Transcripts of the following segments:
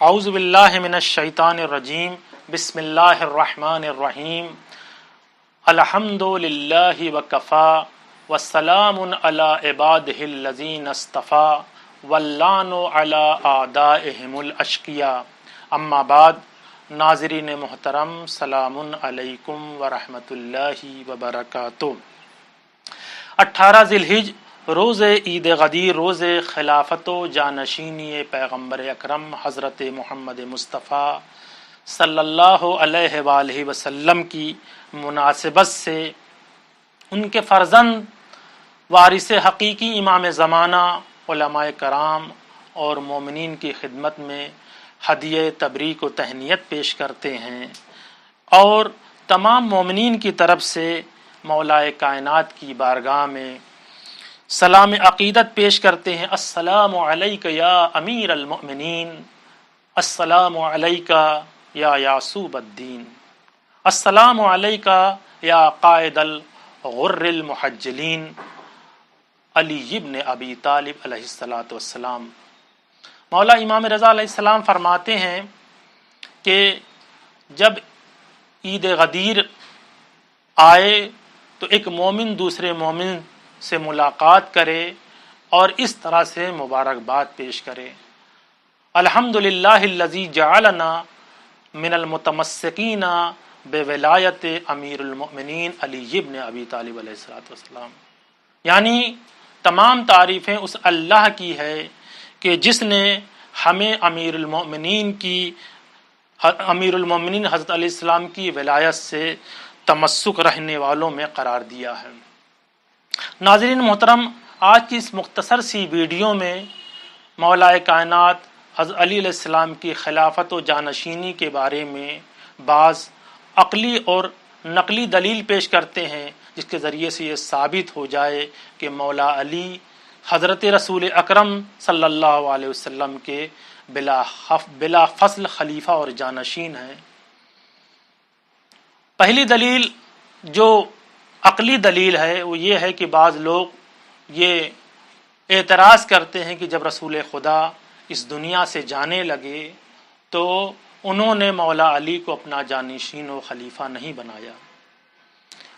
اعوذ باللہ من الشیطان الرجیم بسم اللہ الرحمن الرحیم الحمد للہ وکفا والسلام علی عبادہ الذین اصطفى واللعن علی اعدائہم الاشقیاء اما بعد. ناظرین محترم، سلام علیکم ورحمۃ اللہ وبرکاتہ. 18 ذی الحجہ روز عید غدیر، روز خلافت و جانشینی پیغمبر اکرم حضرت محمد مصطفیٰ صلی اللہ علیہ وآلہ وسلم کی مناسبت سے ان کے فرزند وارث حقیقی امام زمانہ علماء کرام اور مومنین کی خدمت میں ہدیہ تبریک و تہنیت پیش کرتے ہیں اور تمام مومنین کی طرف سے مولا کائنات کی بارگاہ میں سلام عقیدت پیش کرتے ہیں. السلام علیک یا امیر المؤمنین، السلام علیک یا یعصوب الدین، السلام علیک یا قائد الغر المحجلین علی ابن ابی طالب علیہ الصلاۃ والسلام. مولا امام رضا علیہ السلام فرماتے ہیں کہ جب عید غدیر آئے تو ایک مومن دوسرے مومن سے ملاقات کرے اور اس طرح سے مبارکباد پیش کرے. الحمدللہ الذی جعلنا من المتمسکین بولایت امیر المؤمنین علی ابن ابی طالب علیہ الصلوۃ والسلام. یعنی تمام تعریفیں اس اللہ کی ہے کہ جس نے ہمیں امیر المؤمنین حضرت علیہ السلام کی ولایت سے تمسک رہنے والوں میں قرار دیا ہے. ناظرین محترم، آج کی اس مختصر سی ویڈیو میں مولا کائنات حضرت علی علیہ السلام کی خلافت و جانشینی کے بارے میں بعض عقلی اور نقلی دلیل پیش کرتے ہیں جس کے ذریعے سے یہ ثابت ہو جائے کہ مولا علی حضرت رسول اکرم صلی اللہ علیہ وسلم کے بلا فصل خلیفہ اور جانشین ہیں. پہلی دلیل جو عقلی دلیل ہے وہ یہ ہے کہ بعض لوگ یہ اعتراض کرتے ہیں کہ جب رسول خدا اس دنیا سے جانے لگے تو انہوں نے مولا علی کو اپنا جانشین و خلیفہ نہیں بنایا.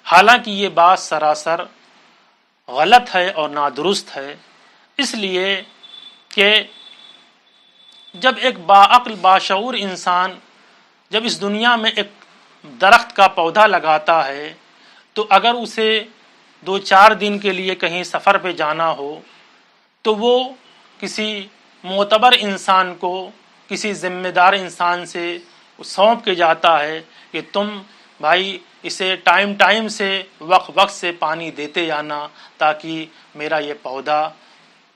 حالانکہ یہ بات سراسر غلط ہے اور نادرست ہے، اس لیے کہ جب ایک باعقل باشعور انسان جب اس دنیا میں ایک درخت کا پودا لگاتا ہے تو اگر اسے 2-4 دن کے لیے کہیں سفر پہ جانا ہو تو وہ کسی معتبر انسان کو، کسی ذمہ دار انسان سے سونپ کے جاتا ہے کہ تم بھائی اسے ٹائم سے وقت سے پانی دیتے جانا تاکہ میرا یہ پودا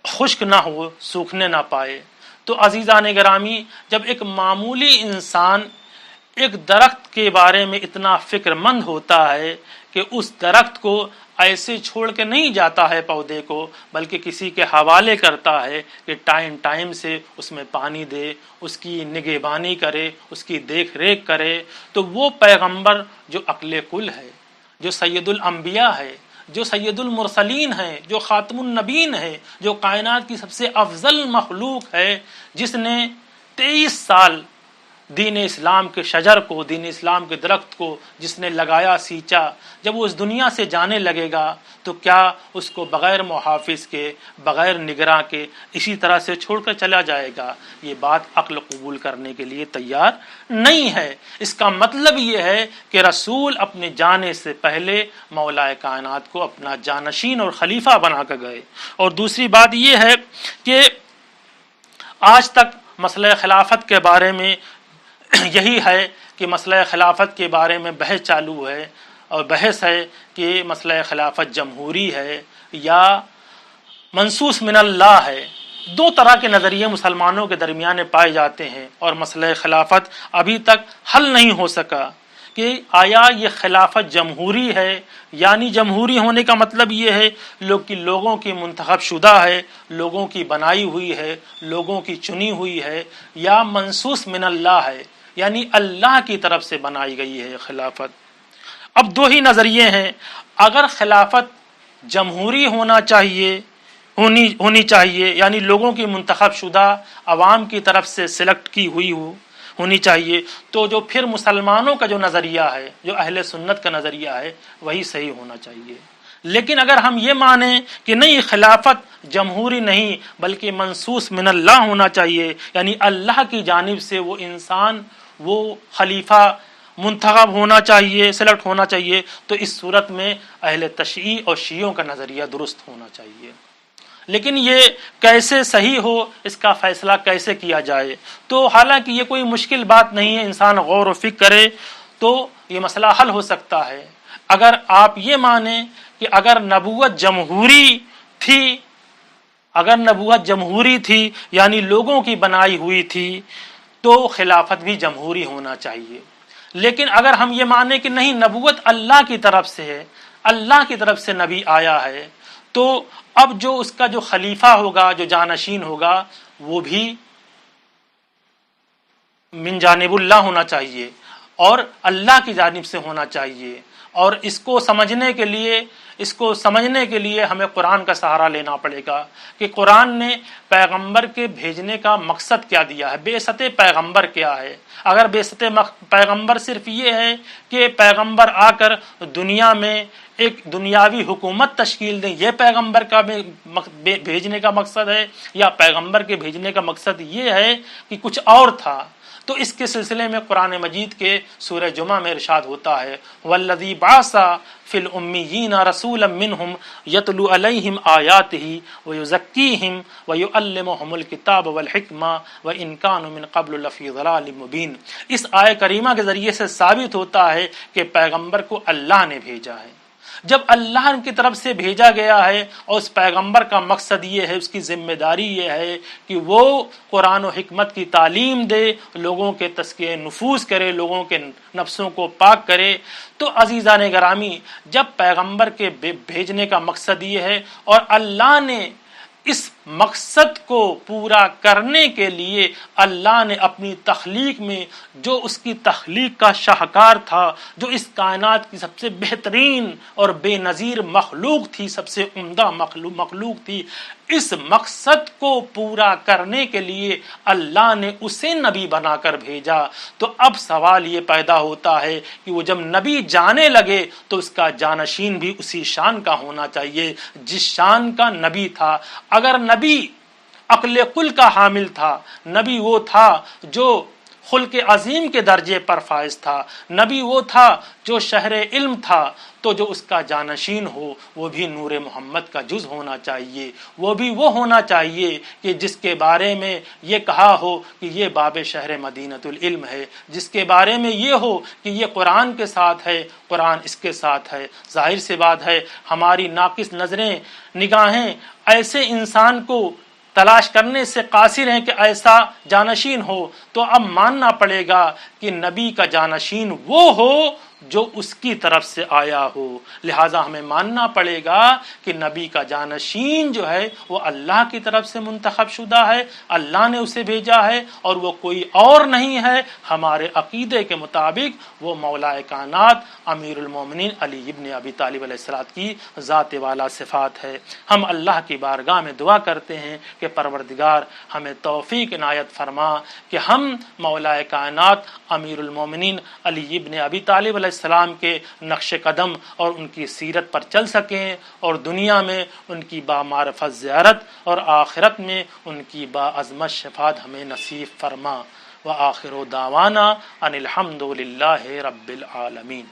خشک نہ ہو، سوکھنے نہ پائے. تو عزیزان گرامی، جب ایک معمولی انسان ایک درخت کے بارے میں اتنا فکر مند ہوتا ہے کہ اس درخت کو ایسے چھوڑ کے نہیں جاتا ہے پودے کو، بلکہ کسی کے حوالے کرتا ہے کہ ٹائم سے اس میں پانی دے، اس کی نگہبانی کرے، اس کی دیکھ ریکھ کرے، تو وہ پیغمبر جو عقل کل ہے، جو سید الانبیاء ہے، جو سید المرسلین ہے، جو خاتم النبیین ہے، جو کائنات کی سب سے افضل مخلوق ہے، جس نے 23 سال دین اسلام کے شجر کو، دین اسلام کے درخت کو جس نے لگایا، سینچا، جب وہ اس دنیا سے جانے لگے گا تو کیا اس کو بغیر محافظ کے، بغیر نگراں کے اسی طرح سے چھوڑ کر چلا جائے گا؟ یہ بات عقل قبول کرنے کے لیے تیار نہیں ہے. اس کا مطلب یہ ہے کہ رسول اپنے جانے سے پہلے مولا کائنات کو اپنا جانشین اور خلیفہ بنا کر گئے. اور دوسری بات یہ ہے کہ آج تک مسئلہ خلافت کے بارے میں یہی ہے کہ مسئلہ خلافت کے بارے میں بحث چالو ہے، اور بحث ہے کہ مسئلہ خلافت جمہوری ہے یا منصوص من اللہ ہے. 2 طرح کے نظریے مسلمانوں کے درمیان پائے جاتے ہیں اور مسئلہ خلافت ابھی تک حل نہیں ہو سکا کہ آیا یہ خلافت جمہوری ہے، یعنی جمہوری ہونے کا مطلب یہ ہے لوگوں کی منتخب شدہ ہے، لوگوں کی بنائی ہوئی ہے، لوگوں کی چنی ہوئی ہے، یا منصوص من اللہ ہے، یعنی اللہ کی طرف سے بنائی گئی ہے خلافت. اب 2 ہی نظریے ہیں. اگر خلافت جمہوری ہونا چاہیے ہونی چاہیے، یعنی لوگوں کی منتخب شدہ، عوام کی طرف سے سلیکٹ کی ہوئی ہونی چاہیے، تو جو پھر مسلمانوں کا جو نظریہ ہے، جو اہل سنت کا نظریہ ہے، وہی صحیح ہونا چاہیے۔ لیکن اگر ہم یہ مانیں کہ نہیں، خلافت جمہوری نہیں بلکہ منصوص من اللہ ہونا چاہیے، یعنی اللہ کی جانب سے وہ انسان، وہ خلیفہ منتخب ہونا چاہیے، سلیکٹ ہونا چاہیے، تو اس صورت میں اہل تشیع اور شیعوں کا نظریہ درست ہونا چاہیے۔ لیکن یہ کیسے صحیح ہو، اس کا فیصلہ کیسے کیا جائے؟ تو حالانکہ یہ کوئی مشکل بات نہیں ہے، انسان غور و فکر کرے تو یہ مسئلہ حل ہو سکتا ہے۔ اگر آپ یہ مانیں کہ اگر نبوت جمہوری تھی یعنی لوگوں کی بنائی ہوئی تھی، تو خلافت بھی جمہوری ہونا چاہیے۔ لیکن اگر ہم یہ مانیں کہ نہیں، نبوت اللہ کی طرف سے ہے، اللہ کی طرف سے نبی آیا ہے، تو اب جو اس کا جو خلیفہ ہوگا، جو جانشین ہوگا، وہ بھی من جانب اللہ ہونا چاہیے اور اللہ کی جانب سے ہونا چاہیے۔ اور اس کو سمجھنے کے لیے ہمیں قرآن کا سہارا لینا پڑے گا کہ قرآن نے پیغمبر کے بھیجنے کا مقصد کیا دیا ہے، بعثت پیغمبر کیا ہے۔ اگر بعثت پیغمبر صرف یہ ہے کہ پیغمبر آ کر دنیا میں ایک دنیاوی حکومت تشکیل دیں، یہ پیغمبر کا بھیجنے کا مقصد ہے، یا پیغمبر کے بھیجنے کا مقصد یہ ہے کہ کچھ اور تھا، تو اس کے سلسلے میں قرآن مجید کے سورہ جمعہ میں ارشاد ہوتا ہے والذی بعث فی الامیین رسولا منہم یتلو علیہم آیاتہ ویزکیہم ویعلمہم الکتاب والحکمہ وان کانوا من قبل لفی ضلال مبین۔ اس آیہ کریمہ کے ذریعے سے ثابت ہوتا ہے کہ پیغمبر کو اللہ نے بھیجا ہے۔ جب اللہ کی طرف سے بھیجا گیا ہے اور اس پیغمبر کا مقصد یہ ہے، اس کی ذمہ داری یہ ہے کہ وہ قرآن و حکمت کی تعلیم دے، لوگوں کے تزکیہ نفوس کرے، لوگوں کے نفسوں کو پاک کرے، تو عزیزان گرامی، جب پیغمبر کے بھیجنے کا مقصد یہ ہے اور اللہ نے اس مقصد کو پورا کرنے کے لیے اللہ نے اپنی تخلیق میں جو اس کی تخلیق کا شاہکار تھا، جو اس کائنات کی سب سے بہترین اور بے نظیر مخلوق تھی، سب سے عمدہ مخلوق تھی، اس مقصد کو پورا کرنے کے لیے اللہ نے اسے نبی بنا کر بھیجا۔ تو اب سوال یہ پیدا ہوتا ہے کہ وہ جب نبی جانے لگے تو اس کا جانشین بھی اسی شان کا ہونا چاہیے جس شان کا نبی تھا۔ اگر نبی عقل قل کا حامل تھا، نبی وہ تھا جو خلق عظیم کے درجے پر فائز تھا، نبی وہ تھا جو شہر علم تھا، تو جو اس کا جانشین ہو وہ بھی نور محمد کا جز ہونا چاہیے، وہ بھی وہ ہونا چاہیے کہ جس کے بارے میں یہ کہا ہو کہ یہ باب شہر مدینۃ العلم ہے، جس کے بارے میں یہ ہو کہ یہ قرآن کے ساتھ ہے، قرآن اس کے ساتھ ہے۔ ظاہر سی بات ہے ہماری ناقص نگاہیں ایسے انسان کو تلاش کرنے سے قاصر ہیں کہ ایسا جانشین ہو، تو اب ماننا پڑے گا کہ نبی کا جانشین وہ ہو جو اس کی طرف سے آیا ہو۔ لہٰذا ہمیں ماننا پڑے گا کہ نبی کا جانشین جو ہے وہ اللہ کی طرف سے منتخب شدہ ہے، اللہ نے اسے bھیجا ہے اور وہ کوئی اور نہیں ہے۔ ہمارے عقیدے کے مطابق وہ مولا کائنات امیر المومنین علی ابن ابی طالب علیہ السلام کی ذات والا صفات ہے۔ ہم اللہ کی بارگاہ میں دعا کرتے ہیں کہ پروردگار ہمیں توفیق عنایت فرما کہ ہم مولا کائنات امیر المومنین علی ابن ابی طالب علیہ السلام کے نقش قدم اور ان کی سیرت پر چل سکیں، اور دنیا میں ان کی بامعرفت زیارت اور آخرت میں ان کی باعظمت شفاعت ہمیں نصیب فرما۔ وآخر دعوانا ان الحمد للہ رب العالمین۔